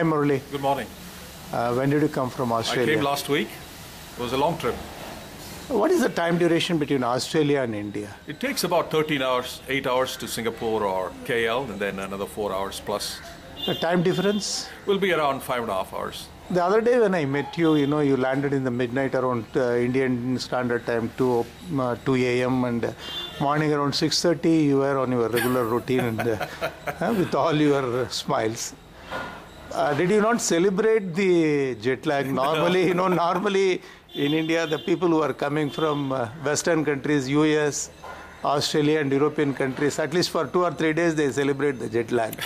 Hi Murali. Good morning. When did you come from Australia? I came last week. It was a long trip. What is the time duration between Australia and India? It takes about 13 hours, 8 hours to Singapore or KL, and then another 4 hours plus. The time difference? Will be around 5.5 hours. The other day when I met you, you landed in the midnight around Indian Standard Time, 2 a.m. and morning around 6:30 you were on your regular routine and with all your smiles. Did you not celebrate the jet lag? Normally, normally in India, the people who are coming from Western countries, US, Australia and European countries, at least for 2 or 3 days, they celebrate the jet lag.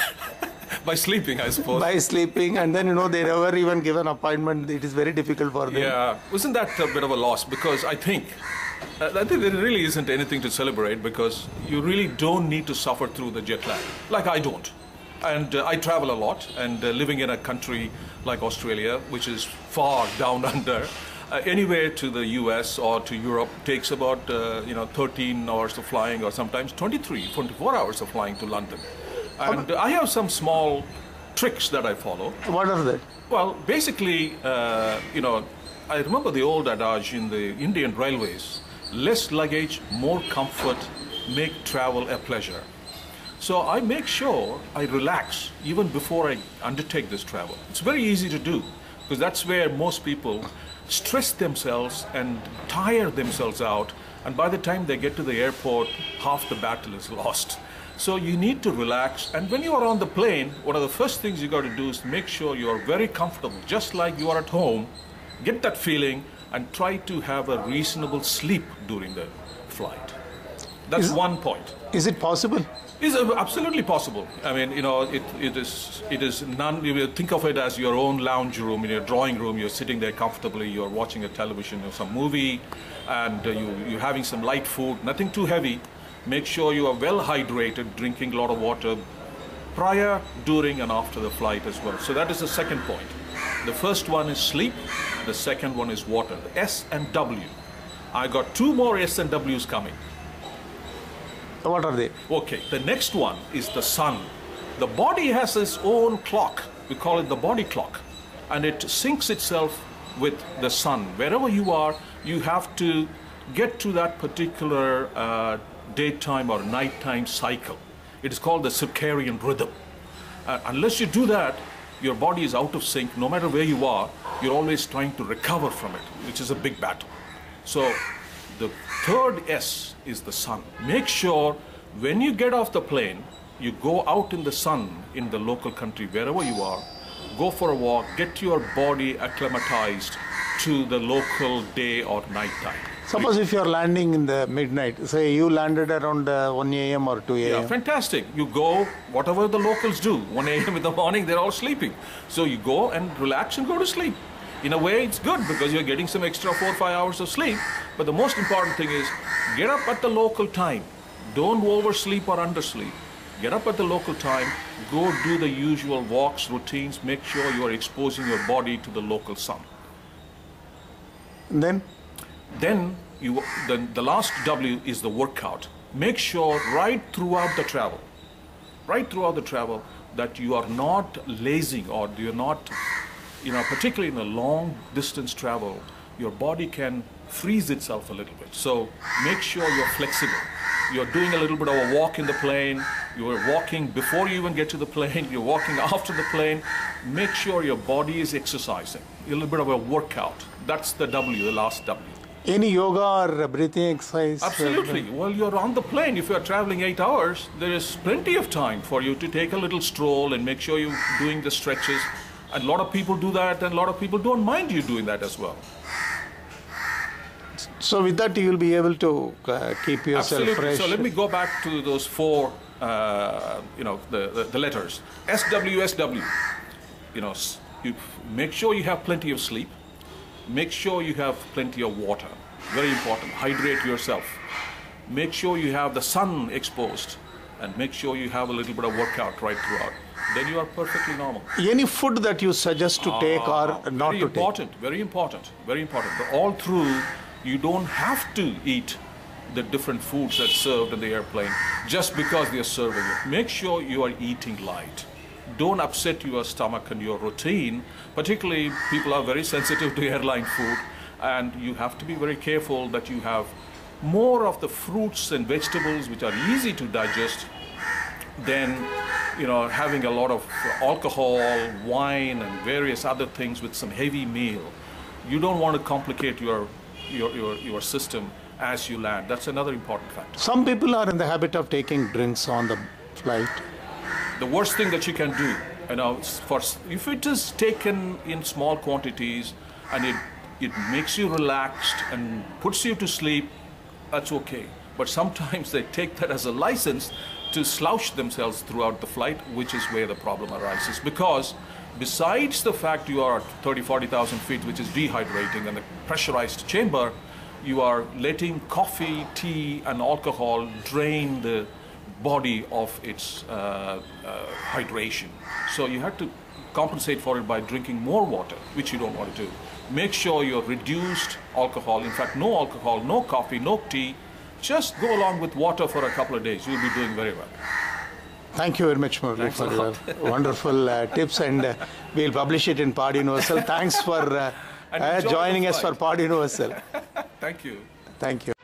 By sleeping, I suppose. By sleeping, and then, they never even give an appointment. It is very difficult for them. Yeah, wasn't that a bit of a loss? Because I think there really isn't anything to celebrate because you really don't need to suffer through the jet lag. Like I don't. And I travel a lot, and living in a country like Australia, which is far down under, anywhere to the US or to Europe takes about 13 hours of flying, or sometimes 23, 24 hours of flying to London. And I have some small tricks that I follow. What are they? Well, basically, I remember the old adage in the Indian railways: less luggage, more comfort, make travel a pleasure. So I make sure I relax even before I undertake this travel. It's very easy to do because that's where most people stress themselves and tire themselves out, and by the time they get to the airport, half the battle is lost. So you need to relax, and when you are on the plane, one of the first things you got to do is make sure you are very comfortable, just like you are at home. Get that feeling and try to have a reasonable sleep during the flight. That's one point. Is it possible? It's absolutely possible. I mean, it is none. You think of it as your own lounge room in your drawing room. You're sitting there comfortably. You're watching a television or some movie, and you're having some light food. Nothing too heavy. Make sure you are well hydrated, drinking a lot of water prior, during, and after the flight as well. So that is the second point. The first one is sleep. The second one is water. The S and W. I got 2 more S and Ws coming. What are they? Okay, the next one is the sun. The body has its own clock. We call it the body clock. And it syncs itself with the sun. Wherever you are, you have to get to that particular daytime or nighttime cycle. It is called the circadian rhythm. Unless you do that, your body is out of sync. No matter where you are, you're always trying to recover from it, which is a big battle. So the third S is the sun. Make sure when you get off the plane, you go out in the sun in the local country, wherever you are, go for a walk, get your body acclimatized to the local day or night time. Suppose if you're landing in the midnight, say you landed around 1 a.m. or 2 a.m. Yeah, fantastic. You go, whatever the locals do, 1 a.m. in the morning, they're all sleeping. So you go and relax and go to sleep. In a way, it's good because you're getting some extra 4 or 5 hours of sleep. But the most important thing is get up at the local time. Don't oversleep or undersleep. Get up at the local time. Go do the usual walks, routines. Make sure you are exposing your body to the local sun. Then the last W is the workout. Make sure right throughout the travel, that you are not lazing, or you're not, particularly in a long distance travel, your body can freeze itself a little bit. So make sure you're flexible. You're doing a little bit of a walk in the plane. You're walking before you even get to the plane. You're walking after the plane. Make sure your body is exercising. A little bit of a workout. That's the W, the last W. Any yoga or breathing exercise? Absolutely. Well, you're on the plane. If you're traveling 8 hours, there is plenty of time for you to take a little stroll and make sure you're doing the stretches. And a lot of people do that, and a lot of people don't mind you doing that as well. So with that, you will be able to keep yourself fresh. So let me go back to those 4, the letters. SW, SW. You make sure you have plenty of sleep. Make sure you have plenty of water. Very important. Hydrate yourself. Make sure you have the sun exposed, and make sure you have a little bit of workout right throughout. Then you are perfectly normal. Any food that you suggest to take or not to take? Very important. But all through, you don't have to eat the different foods that's served in the airplane just because they are serving it. Make sure you are eating light. don't upset your stomach and your routine. Particularly, people are very sensitive to airline food, and you have to be very careful that you have more of the fruits and vegetables which are easy to digest than having a lot of alcohol, wine, and various other things with some heavy meal. You don't want to complicate your system as you land. That's another important factor. Some people are in the habit of taking drinks on the flight. The worst thing that you can do, if it is taken in small quantities and it makes you relaxed and puts you to sleep, that's okay. But sometimes they take that as a license to slouch themselves throughout the flight, which is where the problem arises. Because besides the fact you are at 40,000 feet, which is dehydrating, and the pressurized chamber, you are letting coffee, tea, and alcohol drain the body of its hydration. So you have to compensate for it by drinking more water, which you don't want to do. Make sure you're reduced alcohol. In fact, no alcohol, no coffee, no tea. Just go along with water for a couple of days. You'll be doing very well. Thank you very much, Murali, for your wonderful tips, and we'll publish it in Pod Universal. Thanks for joining us for Pod Universal. Thank you. Thank you.